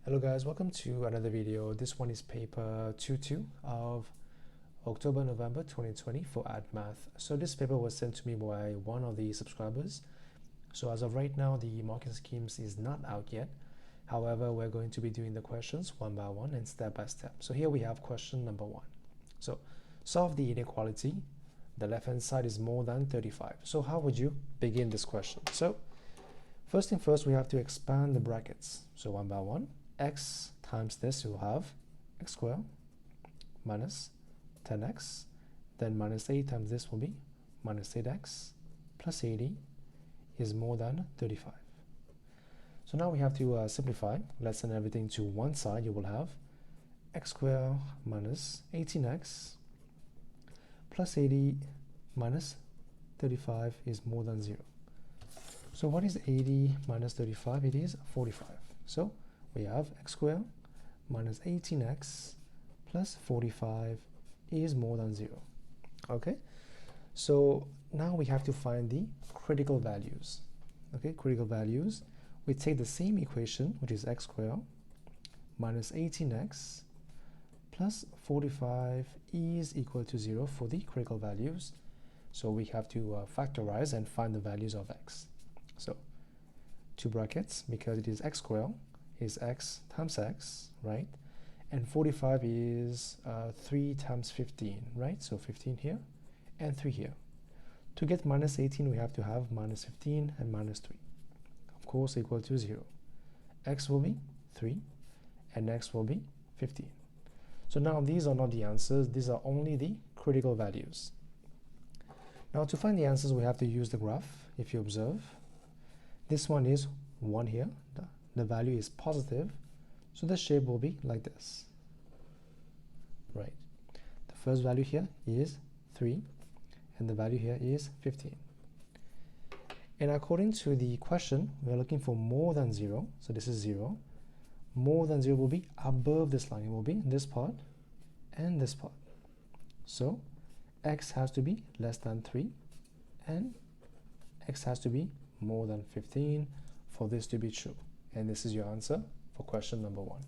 Hello guys, welcome to another video. This one is paper 2-2 of October-November 2020 for AdMath. So this paper was sent to me by one of the subscribers. So as of right now, the marking schemes is not out yet. However, we're going to be doing the questions one by one and step by step. So here we have question number 1. So solve the inequality. The left-hand side is more than 35. So how would you begin this question? So first thing first, we have to expand the brackets. So one by one, x times this, you'll have x squared minus 10x, then minus 8 times this will be minus 8x plus 80 is more than 35. So now we have to simplify. Let's send everything to one side. You will have x squared minus 18x plus 80 minus 35 is more than 0. So what is 80 minus 35? It is 45. So we have x squared minus 18x plus 45 is more than 0. Okay, so now we have to find the critical values. Okay, critical values. We take the same equation, which is x squared minus 18x plus 45 is equal to 0 for the critical values. So we have to factorize and find the values of x. So two brackets, because it is x squared, is x times x, right? And 45 is 3 times 15, right? So 15 here and 3 here. To get minus 18, we have to have minus 15 and minus 3. Of course, equal to 0. X will be 3 and x will be 15. So now these are not the answers. These are only the critical values. Now to find the answers, we have to use the graph. If you observe, this one is 1 here. The value is positive. So the shape will be like this. Right. The first value here is 3. And the value here is 15. And according to the question, we are looking for more than 0. So this is 0. More than 0 will be above this line. It will be this part and this part. So x has to be less than 3 and x has to be more than 15 for this to be true. And this is your answer for question number 1.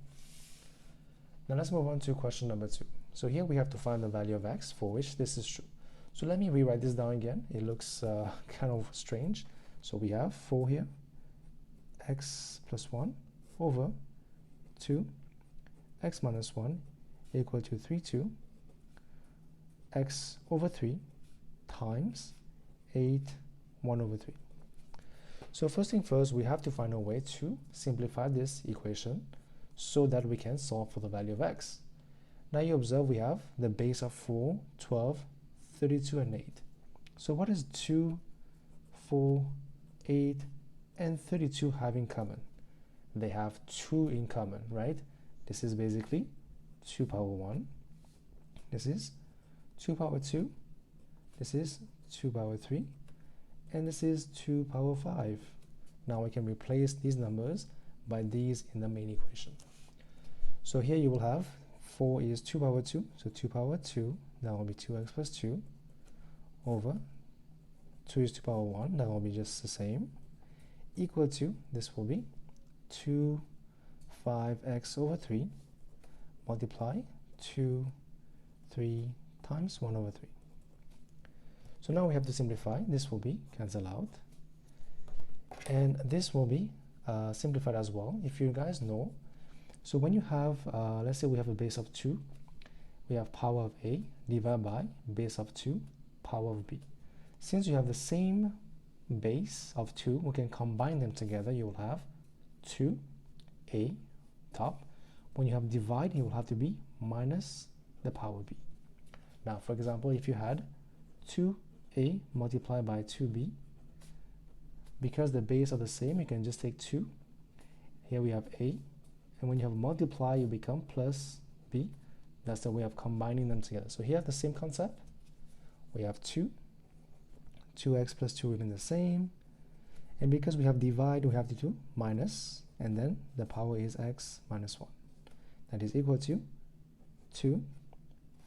Now let's move on to question number 2. So here we have to find the value of x for which this is true. So let me rewrite this down again. It looks kind of strange. So we have 4 here, x plus 1 over 2, x minus 1 equal to 3, 2, x over 3 times 8, 1 over 3. So first thing first, we have to find a way to simplify this equation so that we can solve for the value of x. Now you observe we have the base of 4, 12, 32, and 8. So what does 2, 4, 8, and 32 have in common? They have 2 in common, right? This is basically 2 power 1. This is 2 power 2. This is 2 power 3. And this is 2 power 5. Now we can replace these numbers by these in the main equation. So here you will have 4 is 2 power 2, so 2 power 2, that will be 2x plus 2, over 2 is 2 power 1, that will be just the same, equal to, this will be 2, 5x over 3, multiply 2, 3 times 1 over 3. So now we have to simplify. This will be cancelled out. And this will be simplified as well, if you guys know. So when you have, let's say we have a base of 2, we have power of a divided by base of 2, power of b. Since you have the same base of 2, we can combine them together. You will have 2a top. When you have divide, it will have to be minus the power b. Now, for example, if you had 2a multiplied by 2b, because the base are the same, you can just take 2. Here we have a, and when you have multiply, you become plus b. That's the way of combining them together. So here the same concept. We have 2x plus 2 remain the same, and because we have divide, we have to do minus, and then the power is x minus 1. That is equal to 2,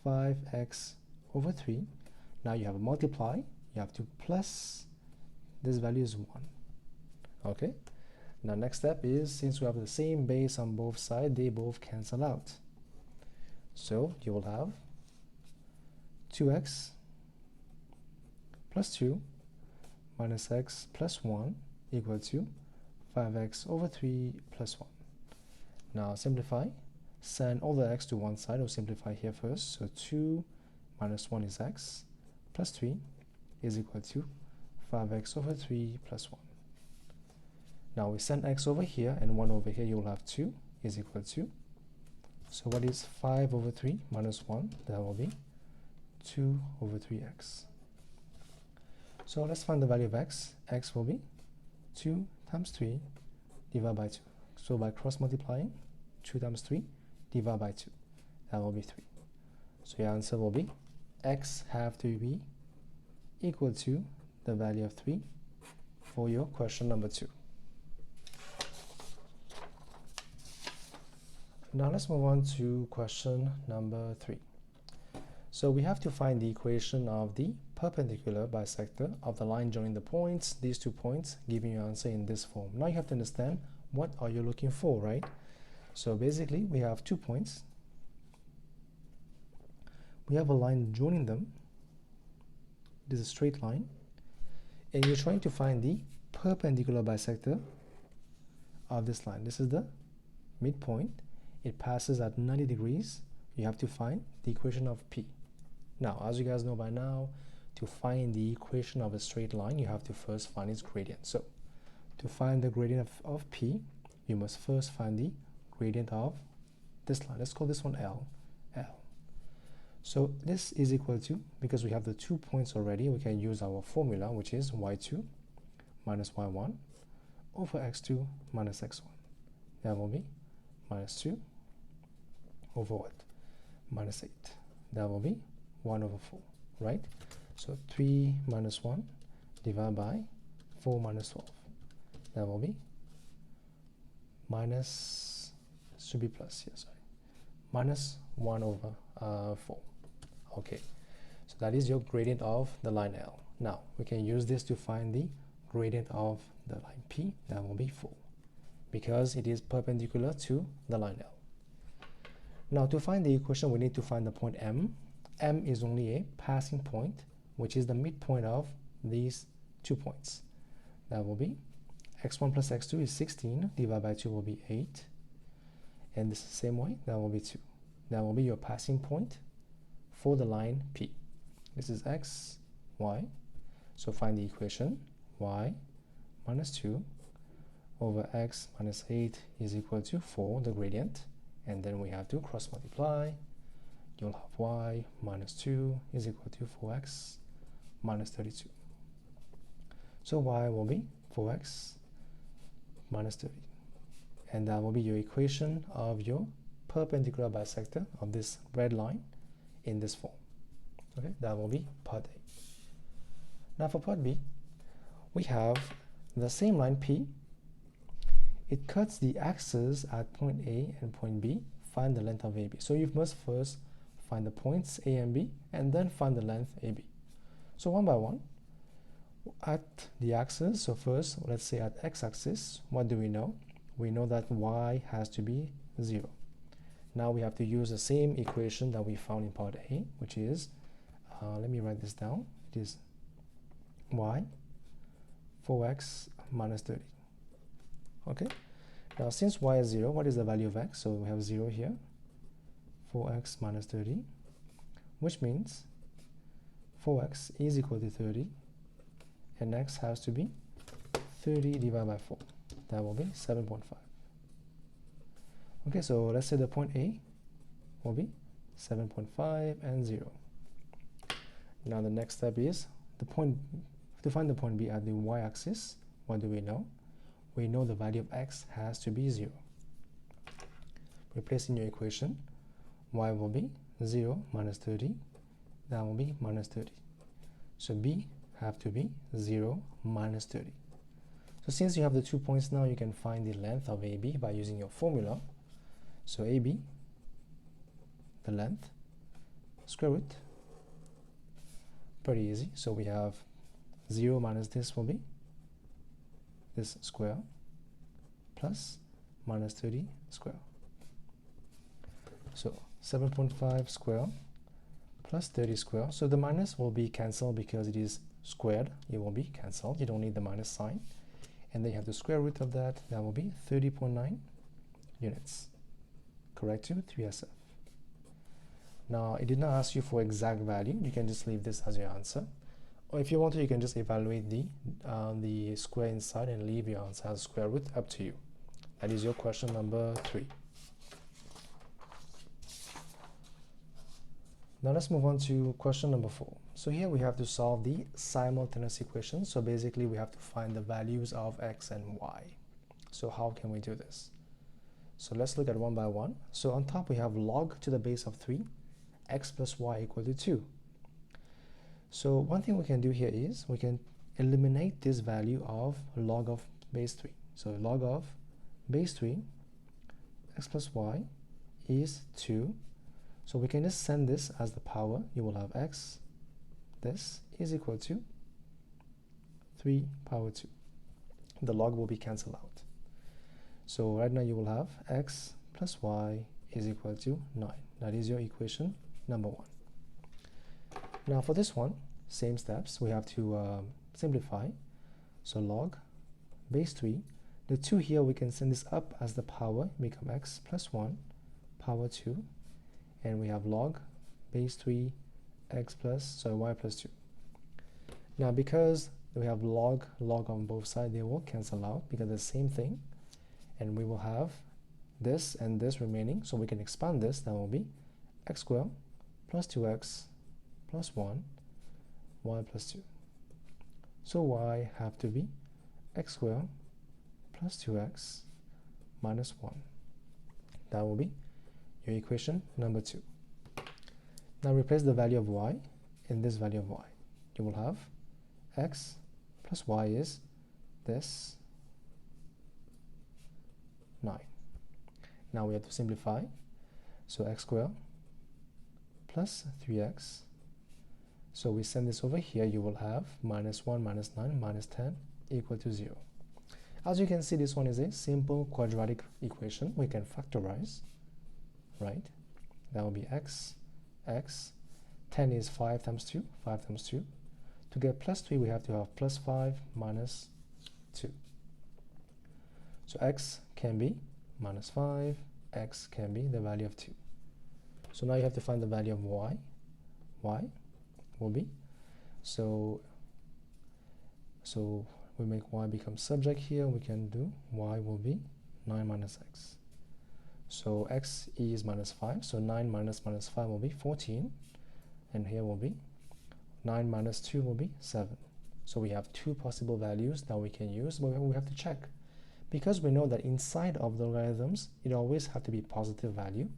5x over 3. Now you have a multiply, you have to plus, this value is 1. Okay, Now next step is, since we have the same base on both sides, they both cancel out. So you will have 2x plus 2 minus x plus 1 equal to 5x over 3 plus 1. Now simplify. Send all the x to one side, or simplify here first. So 2 minus 1 is x, plus 3 is equal to 5x over 3 plus 1. Now we send x over here and 1 over here, you will have 2 is equal to, so what is 5 over 3 minus 1? That will be 2 over 3x. So let's find the value of x. X will be 2 times 3 divided by 2. So by cross multiplying, 2 times 3 divided by 2. That will be 3. So your answer will be x have to be equal to the value of 3 for your question number 2. Now let's move on to question number 3. So we have to find the equation of the perpendicular bisector of the line joining the points, these 2 points, giving you an answer in this form. Now you have to understand, what are you looking for, right? So basically we have 2 points. We have a line joining them. This is a straight line. And you're trying to find the perpendicular bisector of this line. This is the midpoint. It passes at 90 degrees. You have to find the equation of P. Now, as you guys know by now, to find the equation of a straight line, you have to first find its gradient. So, to find the gradient of P, you must first find the gradient of this line. Let's call this one L. L. So, this is equal to, because we have the 2 points already, we can use our formula, which is y2 minus y1 over x2 minus x1. That will be minus 2 over what? Minus 8. That will be 1 over 4, right? So 3 minus 1 divided by 4 minus 12. That will be minus, should be plus here, sorry. Minus 1 over 4. Okay, so that is your gradient of the line L. Now, we can use this to find the gradient of the line P. That will be 4, because it is perpendicular to the line L. Now, to find the equation, we need to find the point M. M is only a passing point, which is the midpoint of these 2 points. That will be x1 plus x2 is 16, divided by 2 will be 8. And this is the same way, that will be 2. That will be your passing point for the line P. This is x, y. So find the equation, y minus 2 over x minus 8 is equal to 4, the gradient. And then we have to cross multiply. You'll have y minus 2 is equal to 4x minus 32. So y will be 4x minus 30. And that will be your equation of your perpendicular bisector of this red line in this form. Okay, that will be part A. Now for part B, we have the same line P. It cuts the axes at point A and point B. Find the length of AB. So you must first find the points A and B, and then find the length AB. So one by one, at the axis, so first, let's say at x-axis, what do we know? We know that y has to be 0. Now we have to use the same equation that we found in part A, which is, let me write this down. It is y 4x minus 30. Okay, now since y is 0, what is the value of x? So we have 0 here, 4x minus 30, which means 4x is equal to 30, and x has to be 30 divided by 4. That will be 7.5. Okay, so let's say the point A will be 7.5 and 0. Now the next step is the point, to find the point B at the y-axis. What do we know? We know the value of x has to be 0. Replace in your equation, y will be 0 minus 30. That will be minus 30. So B have to be 0 minus 30. So since you have the 2 points now, you can find the length of AB by using your formula. So AB, the length, square root, pretty easy. So we have 0 minus this will be this square, plus minus 30 square. So 7.5 square plus 30 square. So the minus will be cancelled because it is squared. It will be cancelled. You don't need the minus sign. And then you have the square root of that. That will be 30.9 units. Correct to 3SF. Now, it did not ask you for exact value. You can just leave this as your answer. Or if you want to, you can just evaluate the square inside and leave your answer as square root, up to you. That is your question number 3. Now let's move on to question number 4. So here we have to solve the simultaneous equation. So basically we have to find the values of x and y. So how can we do this? So let's look at one by one. So on top we have log to the base of 3, x plus y equal to 2. So one thing we can do here is we can eliminate this value of log of base 3. So log of base 3, x plus y is 2. So we can just send this as the power. You will have x, this is equal to 3 power 2. The log will be cancelled out. So right now you will have x plus y is equal to 9. That is your equation number 1. Now for this one, same steps. We have to simplify. So log base 3. The 2 here, we can send this up as the power, become x plus 1 power 2. And we have log base 3 x plus, y plus 2. Now because we have log on both sides, they will cancel out because the same thing. And we will have this and this remaining. So we can expand this. That will be x squared plus 2x plus 1, y plus 2. So y have to be x squared plus 2x minus 1. That will be your equation number 2. Now replace the value of y in this value of y. You will have x plus y is this 9. Now we have to simplify. So x squared plus 3x. So we send this over here. You will have minus 1 minus 9 minus 10 equal to 0. As you can see, this one is a simple quadratic equation. We can factorize, right? That will be x. 10 is 5 times 2, 5 times 2. To get plus 3, we have to have plus 5 minus 2. So x can be minus 5, x can be the value of 2. So now you have to find the value of y. Y will be, so we make y become subject here. We can do y will be 9 minus x. So x is minus 5, so 9 minus 5 will be 14, and here will be 9 minus 2 will be 7. So we have 2 possible values that we can use, but we have to check. Because we know that inside of the logarithms, it always has to be positive value.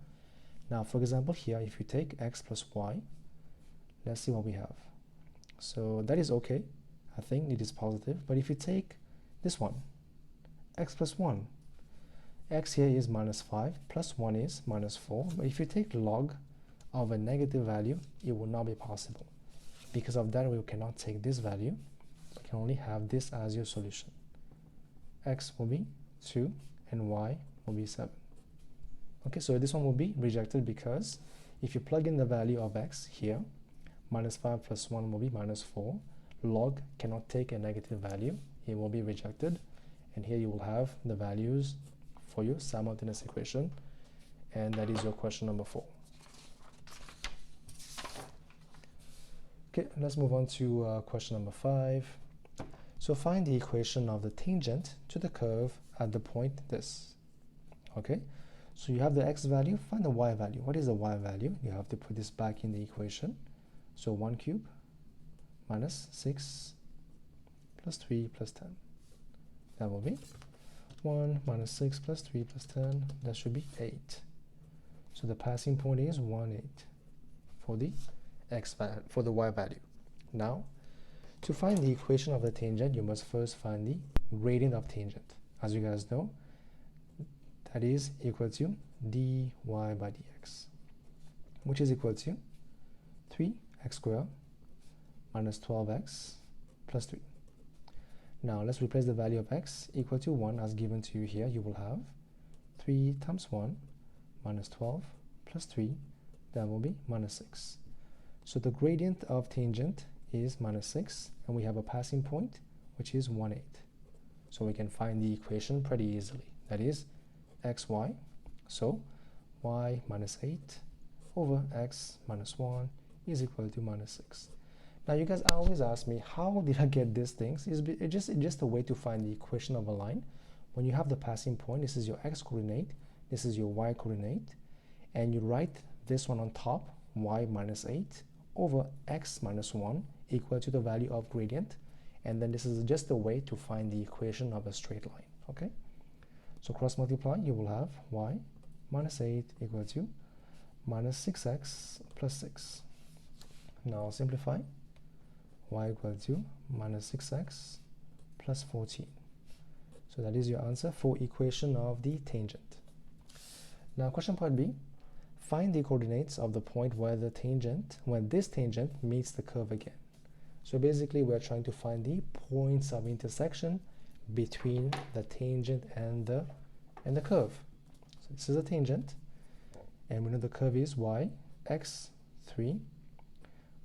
Now, for example, here, if you take x plus y, let's see what we have. So that is okay. I think it is positive. But if you take this one, x plus 1, x here is minus 5, plus 1 is minus 4. But if you take log of a negative value, it will not be possible. Because of that, we cannot take this value. We can only have this as your solution. X will be 2 and y will be 7. Okay, so this one will be rejected because if you plug in the value of x here, minus 5 plus 1 will be minus 4. Log cannot take a negative value. It will be rejected. And here you will have the values for your simultaneous equation. And that is your question number 4. Okay, let's move on to question number 5. So find the equation of the tangent to the curve at the point this. Okay, so you have the x value, find the y value. What is the y value? You have to put this back in the equation. So 1 cube minus 6 plus 3 plus 10. That will be 1 minus 6 plus 3 plus 10. That should be 8. So the passing point is 1, 8 for the x value, for the y value. Now, to find the equation of the tangent, you must first find the gradient of tangent. As you guys know, that is equal to dy by dx, which is equal to 3x squared minus 12x plus 3. Now let's replace the value of x equal to 1 as given to you here. You will have 3 times 1 minus 12 plus 3, that will be minus 6. So the gradient of tangent is minus 6, and we have a passing point which is 1, 8. So we can find the equation pretty easily. That is xy, so y minus 8 over x minus 1 is equal to minus 6. Now you guys always ask me, how did I get these things? It's just a way to find the equation of a line. When you have the passing point, this is your x coordinate, this is your y coordinate, and you write this one on top, y minus 8 over x minus 1 equal to the value of gradient, and then this is just a way to find the equation of a straight line. Okay, so cross multiply, you will have y minus 8 equal to minus 6x plus 6. Now simplify, y equal to minus 6x plus 14. So that is your answer for equation of the tangent. Now question part B, find the coordinates of the point where this tangent meets the curve again. So basically we're trying to find the points of intersection between the tangent and the curve. So this is a tangent, and we know the curve is y x 3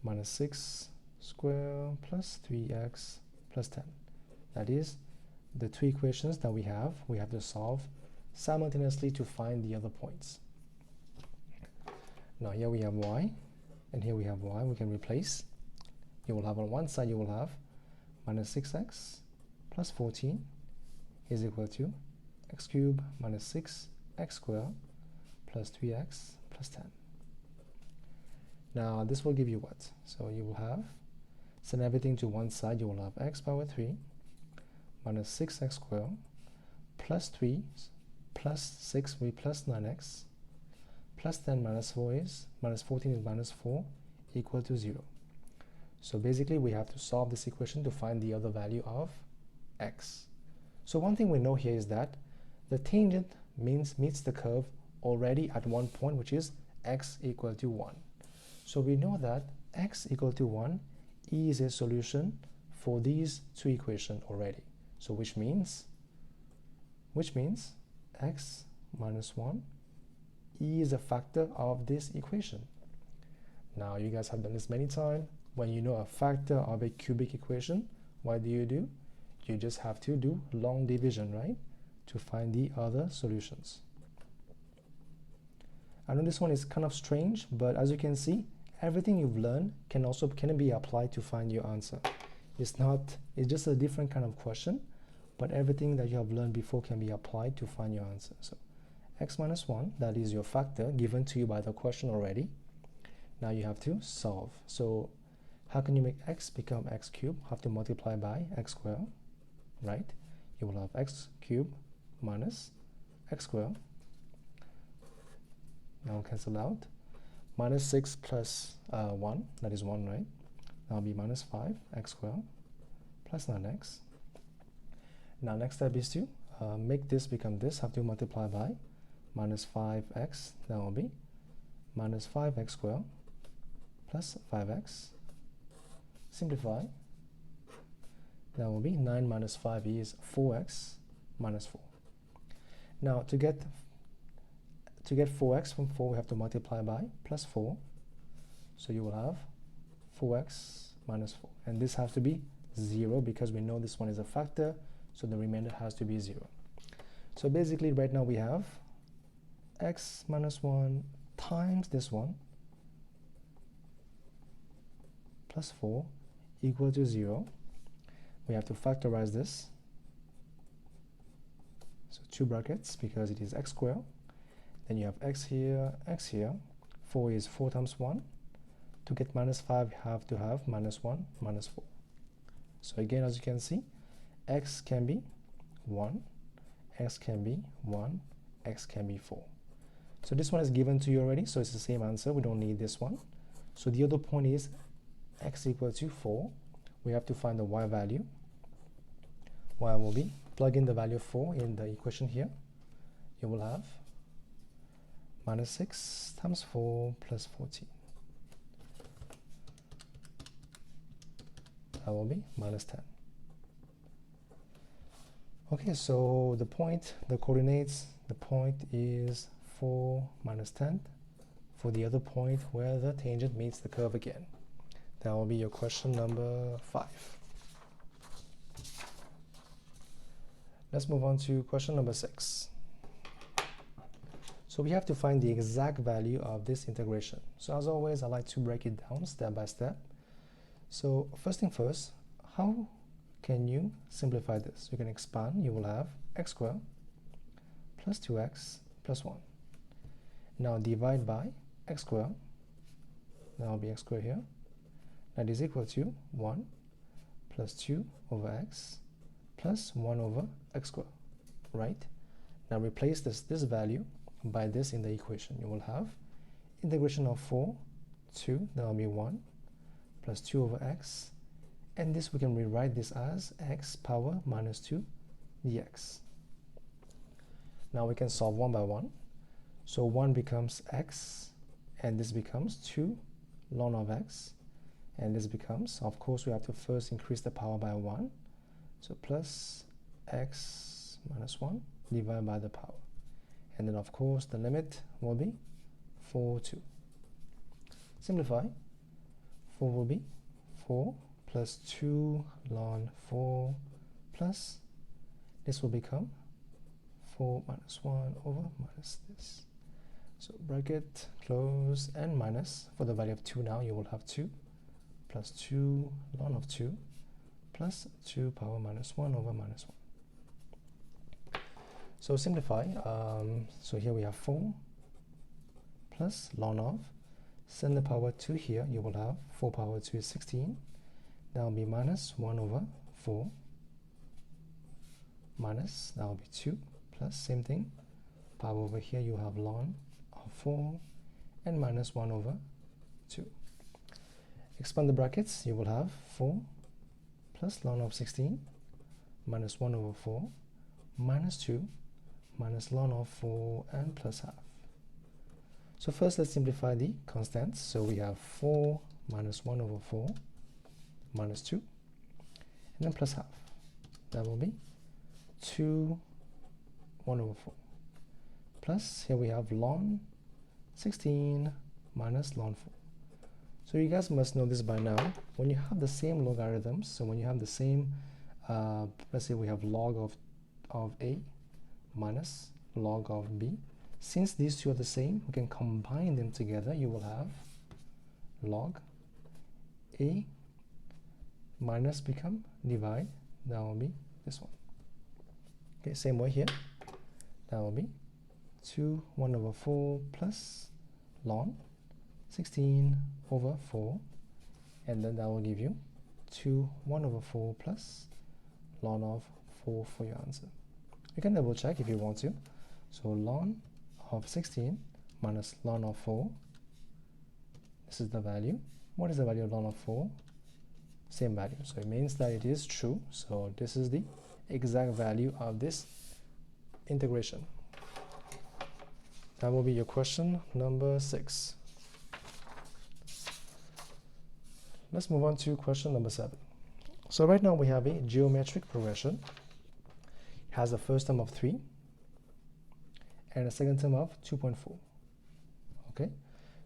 minus 6 square plus 3x plus 10. That is the two equations that we have to solve simultaneously to find the other points. Now here we have y, and here we have y. We can replace. You will have on one side, you will have minus 6x plus 14 is equal to x cubed minus 6x squared plus 3x plus 10. Now this will give you what? So you will have, send everything to one side, you will have x power 3 minus 6x squared plus 3 plus 6 will be plus 9x plus 10 minus 4 is minus 14 is minus 4 equal to 0. So basically we have to solve this equation to find the other value of x. So one thing we know here is that the tangent meets the curve already at one point, which is x equal to 1. So we know that x equal to 1 is a solution for these two equations already. So which means x minus 1 is a factor of this equation. Now you guys have done this many times. When you know a factor of a cubic equation, what do? You just have to do long division, right, to find the other solutions. I know this one is kind of strange, but as you can see, everything you've learned can be applied to find your answer. It's just a different kind of question, but everything that you have learned before can be applied to find your answer. So x minus 1, that is your factor given to you by the question already. Now you have to solve. So how can you make x become x cubed? Have to multiply by x squared, right? You will have x cubed minus x squared. Now cancel out. Minus 6 plus 1, that is 1, right? Now be minus 5 x squared plus 9x. Now next step is to make this become this. Have to multiply by minus 5x. That will be minus 5x squared plus 5x. Simplify. That will be 9 minus 5 is 4x minus 4. Now to get 4x from 4, we have to multiply by plus 4. So you will have 4x minus 4. And this has to be 0 because we know this one is a factor, so the remainder has to be 0. So basically right now we have x minus 1 times this one plus 4 equal to 0. We have to factorize this. So two brackets because it is x squared. Then you have x here, x here. 4 is 4 times 1. To get minus 5, you have to have minus 1, minus 4. So again, as you can see, x can be 1, x can be 1, x can be 4. So this one is given to you already, so it's the same answer. We don't need this one. So the other point is x equal to 4. We have to find the y value. Y will be, plug in the value of 4 in the equation here. You will have minus 6 times 4 plus 14. That will be minus 10. Okay, so the point, the coordinates, the point is 4 minus 10 for the other point where the tangent meets the curve again. That will be your question number 5. Let's move on to question number 6. So we have to find the exact value of this integration. So as always, I like to break it down step by step. So first thing first, how can you simplify this? You can expand. You will have x squared plus 2x plus 1. Now divide by x squared. That will be x squared here. That is equal to 1 plus 2 over x plus 1 over x squared, right? Now replace this value by this in the equation. You will have integration of 4, 2, that will be 1 plus 2 over x, and this we can rewrite this as x power minus 2 dx. Now we can solve one by one. So 1 becomes x, and this becomes 2 ln of x, and this becomes, of course, we have to first increase the power by 1, so plus x minus 1 divided by the power. And then, of course, the limit will be 4, 2. Simplify. 4 will be 4 plus 2 ln 4 plus, this will become 4 minus 1 over minus this. So bracket, close, and minus. For the value of 2 now, you will have 2 plus 2 ln of 2 plus 2 power minus 1 over minus 1. So simplify. So here we have 4 plus ln of, send the power 2 here, you will have 4 power 2 is 16. That will be minus 1 over 4 minus, that will be 2 plus, same thing, power over here you have ln of 4 and minus 1 over 2. Expand the brackets, you will have 4 plus ln of 16 minus 1 over 4 minus 2 minus ln of 4 and plus half. So first let's simplify the constants. So we have 4 minus 1 over 4 minus 2 and then plus half. That will be 2 1 over 4 plus, here we have ln 16 minus ln 4. So you guys must know this by now. When you have the same logarithms, so when you have the same, let's say we have log of a minus log of b, since these two are the same, we can combine them together. You will have log a minus become divide, that will be this one. Okay, same way here, that will be 2 1 over 4 plus ln 16 over 4, and then that will give you 2 1 over 4 plus ln of 4 for your answer. You can double check if you want to. So ln of 16 minus ln of 4, this is the value. What is the value of ln of 4? Same value, so it means that it is true. So this is the exact value of this integration. That will be your question number 6. Let's move on to question number 7. So right now we have a geometric progression. It has a first term of 3 and a second term of 2.4. Okay,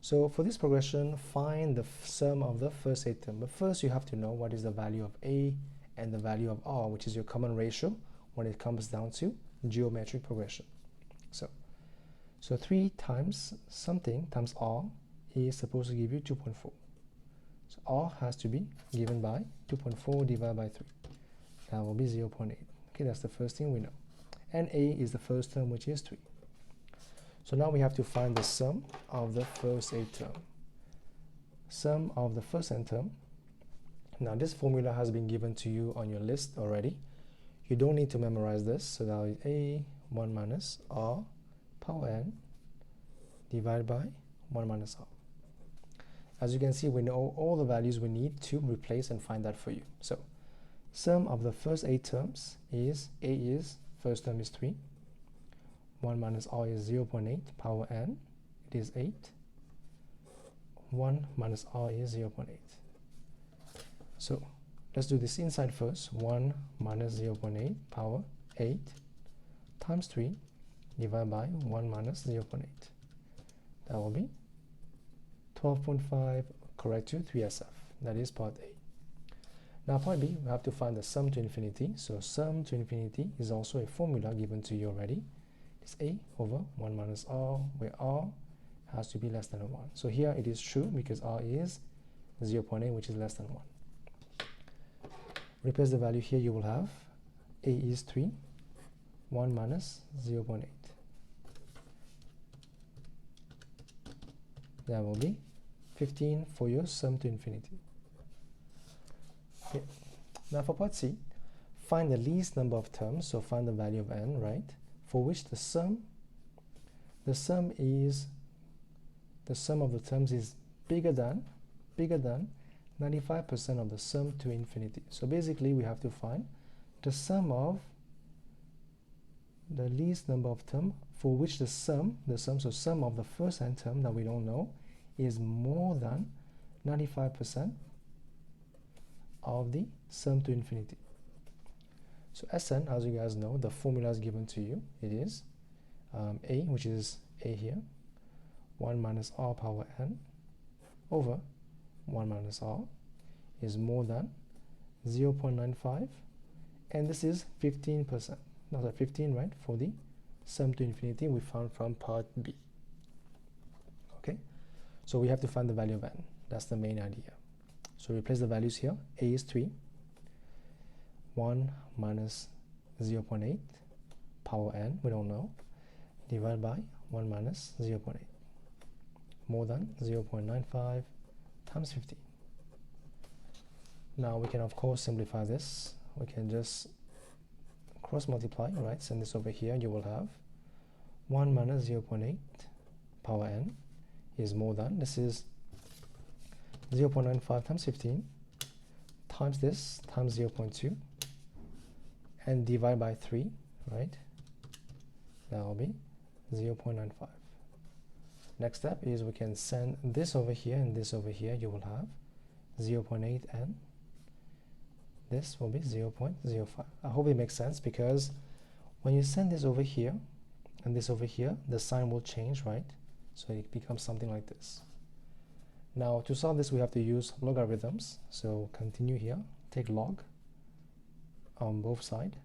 so for this progression, find the sum of the first 8 term. But first you have to know what is the value of a and the value of r, which is your common ratio when it comes down to geometric progression. So 3 times something times r is supposed to give you 2.4. So r has to be given by 2.4 divided by 3. That will be 0.8. Okay, that's the first thing we know. And a is the first term, which is 3. So now we have to find the sum of the first 8 term. Sum of the first n term. Now this formula has been given to you on your list already. You don't need to memorize this. So now is a 1 minus r power n divided by 1 minus r. As you can see, we know all the values we need to replace and find that for you. So sum of the first 8 terms is a is, first term is 3, 1 minus r is 0.8 power n, it is 8, 1 minus r is 0.8. So let's do this inside first. 1 minus 0.8 power 8 times 3 divided by 1 minus 0.8. That will be 12.5, correct to 3SF. That is part A. Now part B, we have to find the sum to infinity. So sum to infinity is also a formula given to you already. It's A over 1 minus R, where R has to be less than 1. So here it is true because R is 0.8, which is less than 1. Replace the value here, you will have A is 3, 1 minus 0.8. That will be 15 for your sum to infinity. Okay. Now for part C, find the least number of terms, so find the value of n, right? For which the sum of the terms is bigger than 95% of the sum to infinity. So basically we have to find the sum of the least number of terms for which the sum of the first n term that we don't know is more than 95% of the sum to infinity. So Sn, as you guys know, the formula is given to you. It is A, which is A here, 1 minus R power n over 1 minus R is more than 0.95, and this is 15%. Now that 15, right, for the sum to infinity we found from part B. Okay, so we have to find the value of n. That's the main idea. So replace the values here. A is 3, 1 minus 0.8 power n, we don't know, divided by 1 minus 0.8, more than 0.95 times 15. Now we can of course simplify this. We can just cross multiply, right? Send this over here. You will have 1 minus 0.8 power n is more than, this is 0.95 times 15 times this times 0.2 and divide by 3, right? That will be 0.95. Next step is we can send this over here and this over here. You will have 0.8 and this will be 0.05. I hope it makes sense, because when you send this over here and this over here, the sign will change, right? So it becomes something like this. Now to solve this we have to use logarithms. So continue here, take log on both sides.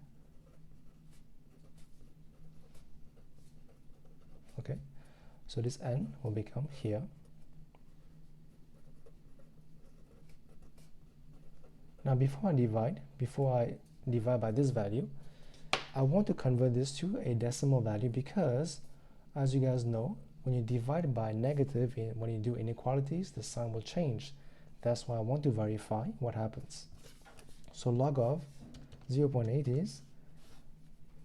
Okay, so this n will become here. Now before I divide by this value, I want to convert this to a decimal value, because as you guys know, when you divide by negative, when you do inequalities, the sign will change. That's why I want to verify what happens. So log of 0.8 is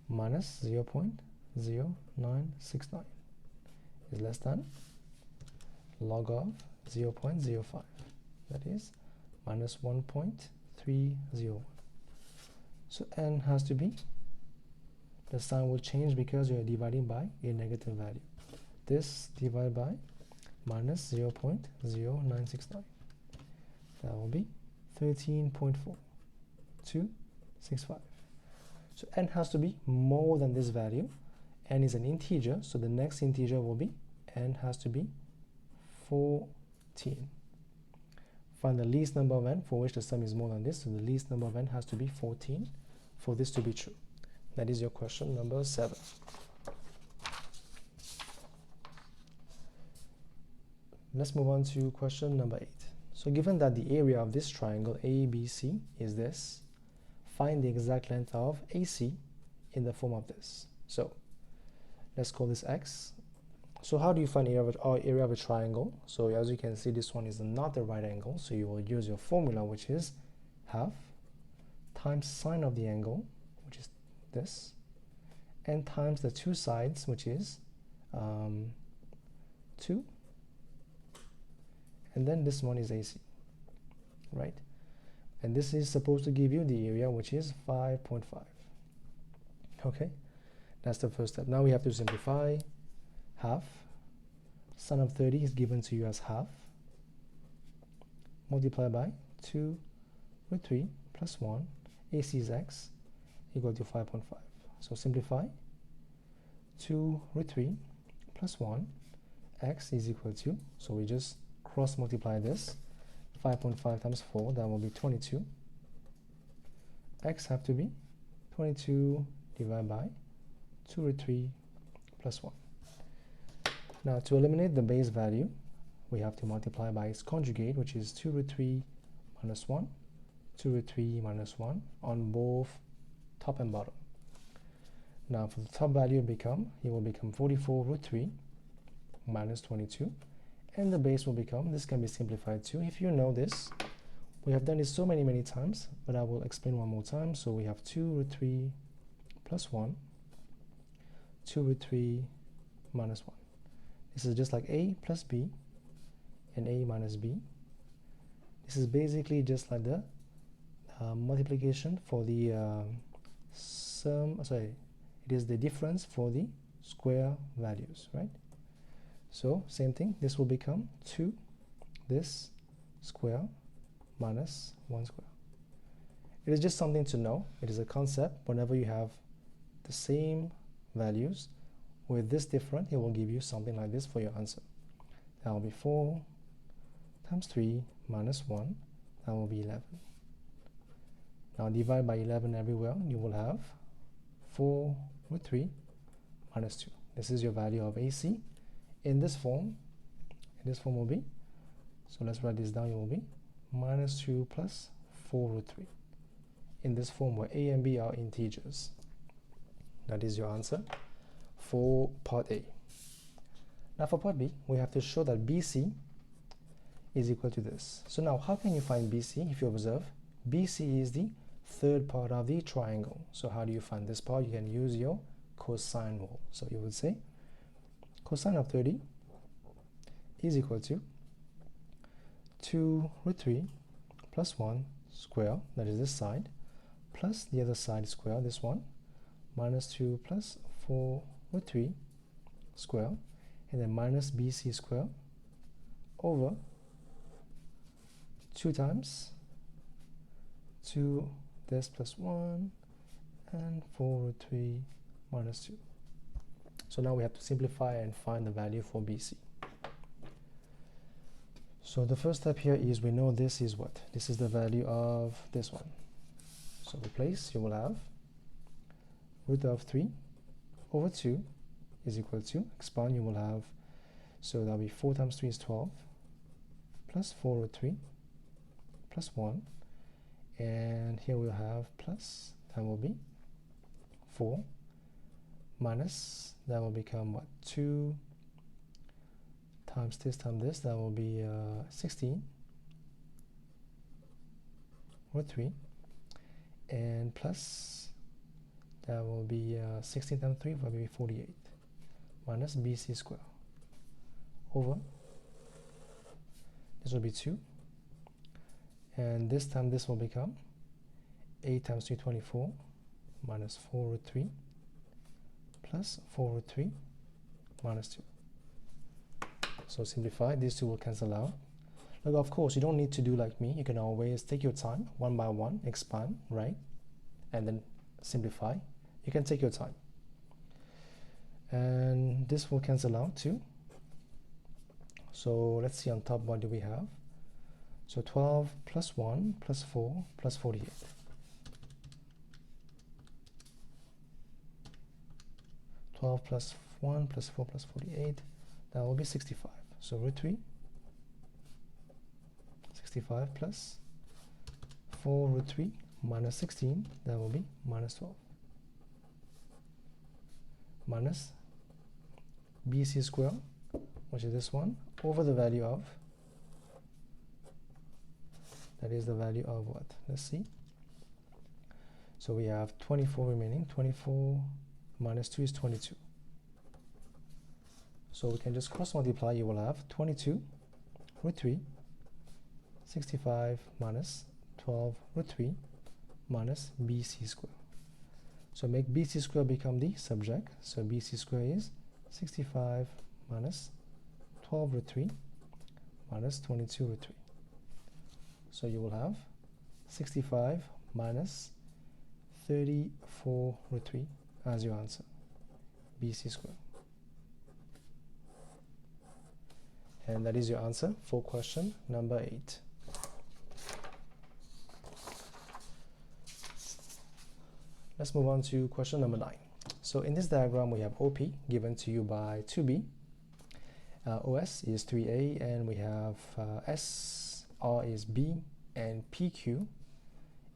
minus 0.0969 is less than log of 0.05, that is minus 1.301. So n has to be, the sign will change because you are dividing by a negative value. This divided by minus 0.0969, that will be 13.4265. So n has to be more than this value. N is an integer, so the next integer will be, n has to be 14. Find the least number of n for which the sum is more than this, so the least number of n has to be 14 for this to be true. That is your question number 7. Let's move on to question number 8. So given that the area of this triangle ABC is this, find the exact length of AC in the form of this. So let's call this x. So how do you find area of a triangle? So as you can see, this one is not the right angle, so you will use your formula, which is half times sine of the angle, which is this, and times the two sides, which is 2, and then this one is AC, right? And this is supposed to give you the area, which is 5.5. Okay, that's the first step. Now we have to simplify. Half sine of 30 is given to you as half, multiplied by 2 root 3 plus 1, AC is x, equal to 5.5. So simplify. 2 root 3 plus 1, x is equal to, so we just cross multiply this. 5.5 times 4, that will be 22. X have to be 22 divided by 2 root 3 plus 1. Now to eliminate the base value, we have to multiply by its conjugate, which is 2 root 3 minus 1, 2 root 3 minus 1 on both top and bottom. Now for the top value it will become 44 root 3 minus 22, and the base will become, this can be simplified too. If you know this, we have done this so many times, but I will explain one more time. So we have 2 root 3 plus 1, 2 root 3 minus 1. This is just like a plus b and a minus b. This is basically just like the multiplication for the it is the difference for the square values, right? So same thing, this will become 2 this square minus 1 square. It is just something to know. It is a concept. Whenever you have the same values with this different, it will give you something like this for your answer. That will be 4 times 3 minus 1, that will be 11. Now divide by 11 everywhere, you will have 4 root 3 minus 2. This is your value of AC. In this form will be, so let's write this down, it will be minus 2 plus 4 root 3. In this form where a and b are integers. That is your answer for part A. Now for part B, we have to show that BC is equal to this. So now how can you find BC? If you observe, BC is the third part of the triangle. So how do you find this part? You can use your cosine rule. So you would say cosine of 30 is equal to 2 root 3 plus 1 square, that is this side, plus the other side square, this one, minus 2 plus 4 root 3 square, and then minus BC square over 2 times 2 this plus 1 and 4 root 3 minus 2. So now we have to simplify and find the value for BC. So the first step here is we know this is what? This is the value of this one. So replace, you will have root of 3 over 2 is equal to, expand, you will have, so that will be 4 times 3 is 12, plus 4 root 3, plus 1, and here we'll have plus, that will be 4, minus, that will become what? 2 times this, that will be 16 root 3, and plus, that will be 16 times 3 will be 48, minus BC square over, this will be 2, and this time this will become 8 times 3 24 minus 4 root 3 plus 4 root 3 minus 2. So simplify, these two will cancel out. Look, of course you don't need to do like me. You can always take your time, one by one, expand, right, and then simplify. You can take your time, and this will cancel out too. So let's see on top, what do we have? So 12 plus 1 plus 4 plus 48. 12 plus 1 plus 4 plus 48, that will be 65. So root 3, 65 plus 4 root 3 minus 16, that will be minus 12. Minus BC square, which is this one, over the value of, that is the value of what? Let's see. So we have 24 remaining. 24 minus 2 is 22. So we can just cross multiply. You will have 22 root 3, 65 minus 12 root 3 minus BC square. So make BC square become the subject. So BC square is 65 minus 12 root 3 minus 22 root 3. So you will have 65 minus 34 root 3, as your answer, BC squared. And that is your answer for question number 8. Let's move on to question number 9. So in this diagram, we have OP given to you by 2B. OS is 3A, and we have SR is B, and PQ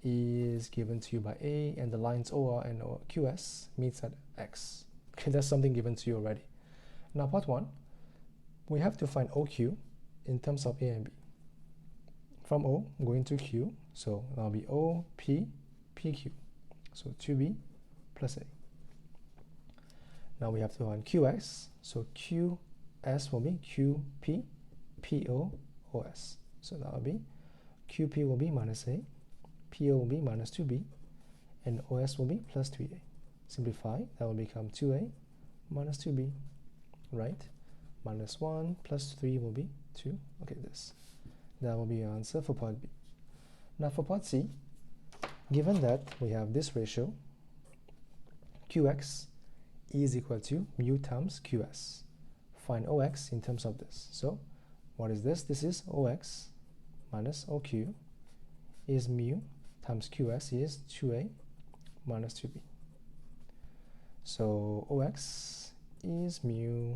is given to you by A, and the lines OR and QS meets at X. Okay, that's something given to you already. Now part 1, we have to find OQ in terms of A and B. From O going to Q, so that'll be OP, PQ. So 2B plus A. Now we have to find QX, so QS will be QP, PO, OS. So that will be QP will be minus A, PO will be minus 2B, and OS will be plus 3A. Simplify, that will become 2A minus 2B, right? Minus 1 plus 3 will be 2. Okay, this. That will be your answer for part B. Now for part C, given that we have this ratio, QX is equal to mu times QS. Find OX in terms of this. So what is this? This is OX minus OQ is mu times QS is 2A minus 2B. So OX is mu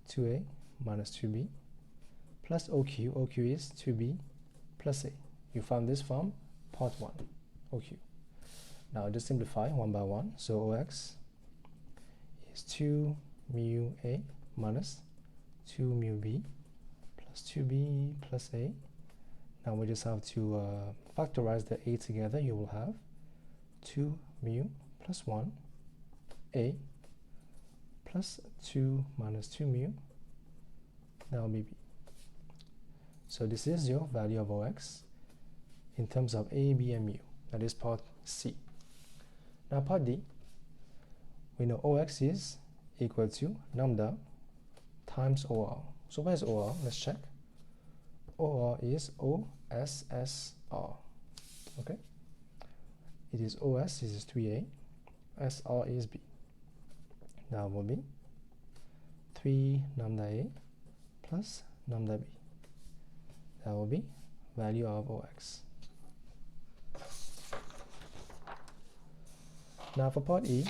2A minus 2B plus OQ. OQ is 2B plus A. You found this from part 1, OQ. Now just simplify one by one. So OX is 2 mu A minus 2 mu B plus 2B plus A. Now we just have to factorize the A together. You will have 2 mu plus 1 A plus 2 minus 2 mu. That will be B. So this is your value of OX in terms of A, B, and mu. That is part C. Now part D, we know OX is equal to lambda times OR. So where is OR? Let's check. OR is OSSR. Okay? It is OS, this is 3A. SR is B. That will be 3 lambda A plus lambda B. That will be value of OX. Now for part E,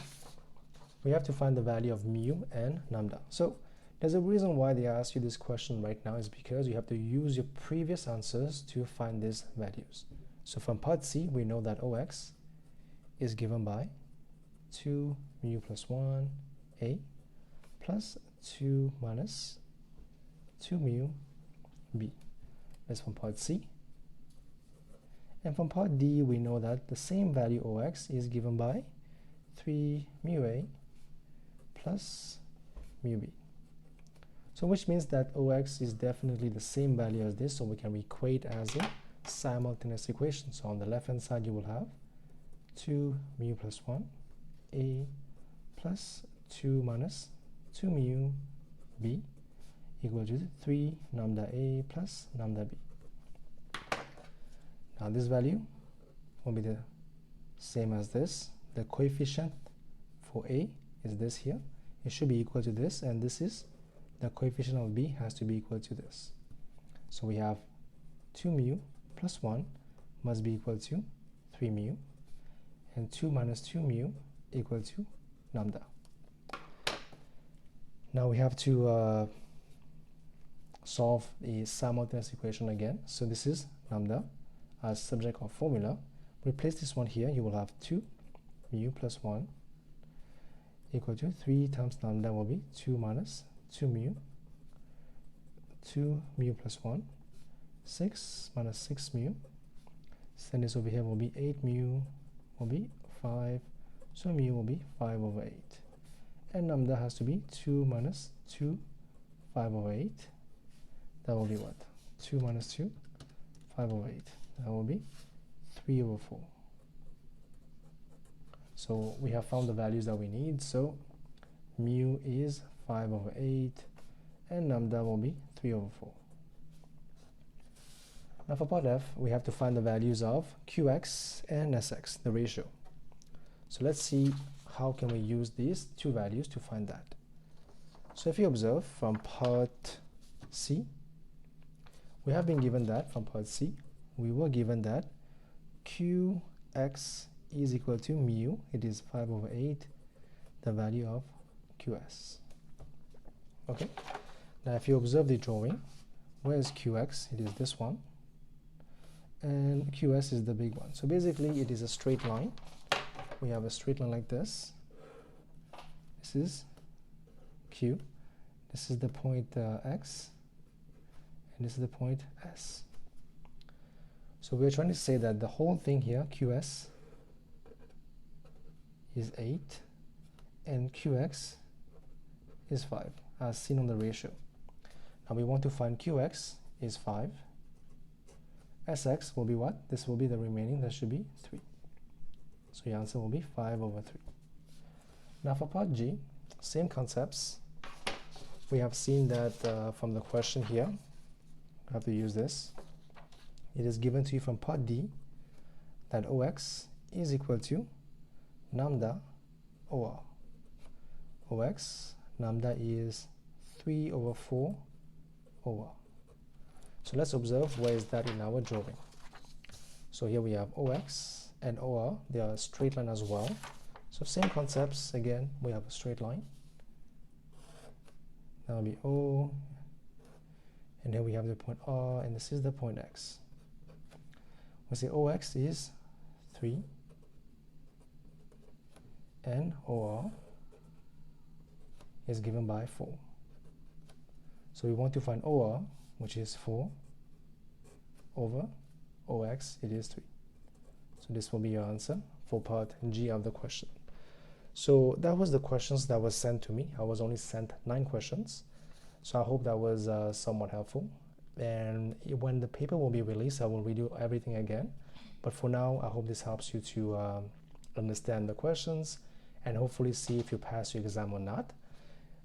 we have to find the value of mu and lambda. So there's a reason why they ask you this question right now, is because you have to use your previous answers to find these values. So from part C, we know that OX is given by 2 mu plus 1 A plus 2 minus 2 mu B. That's from part C. And from part D, we know that the same value OX is given by 3 mu A plus mu B. So which means that OX is definitely the same value as this, so we can equate as a simultaneous equation. So on the left hand side you will have 2 mu plus 1 A plus 2 minus 2 mu B equal to 3 lambda A plus lambda B. Now this value will be the same as this. The coefficient for A is this here. It should be equal to this, and this is the coefficient of B has to be equal to this. So we have 2 mu plus 1 must be equal to 3 mu, and 2 minus 2 mu equal to lambda. Now we have to solve the simultaneous equation again. So this is lambda as subject of formula. Replace this one here. You will have 2 mu plus 1 equal to 3 times lambda will be 2 minus 2 mu. 2 mu plus 1, 6 minus 6 mu. Send this over here will be 8 mu will be 5. So mu will be 5 over 8. And lambda has to be 2 minus 2, 5 over 8. That will be what? 2 minus 2, 5 over 8. That will be 3 over 4. So we have found the values that we need. So mu is 5 over 8, and lambda will be 3 over 4. Now for part F, we have to find the values of QX and SX, the ratio. So let's see how can we use these two values to find that? So if you observe from part C, we have been given that from part C, we were given that Qx is equal to mu, it is 5/8, the value of Qs. Okay, now if you observe the drawing, where is Qx? It is this one, and Qs is the big one. So basically it is a straight line. We have a straight line like this. This is Q, this is the point X, and this is the point S. So we're trying to say that the whole thing here, Qs, is 8 and Qx is 5, as seen on the ratio. Now we want to find Qx is 5. Sx will be what? This will be the remaining, that should be 3. So your answer will be 5/3. Now for part G, same concepts. We have seen that from the question here, I have to use this. It is given to you from part D that Ox is equal to lambda OR. Ox, lambda is 3/4 OR. So let's observe where is that in our drawing. So here we have Ox and OR, they are a straight line as well. So same concepts, again, we have a straight line. That will be O, and here we have the point R, and this is the point X. We say Ox is 3, and OR is given by 4. So we want to find OR, which is 4 over Ox, it is 3. So this will be your answer for part G of the question. So that was the questions that was sent to me. I was only sent 9 questions. So I hope that was somewhat helpful. And when the paper will be released, I will redo everything again. But for now, I hope this helps you to understand the questions and hopefully see if you pass your exam or not.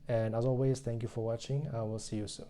And as always, thank you for watching. I will see you soon.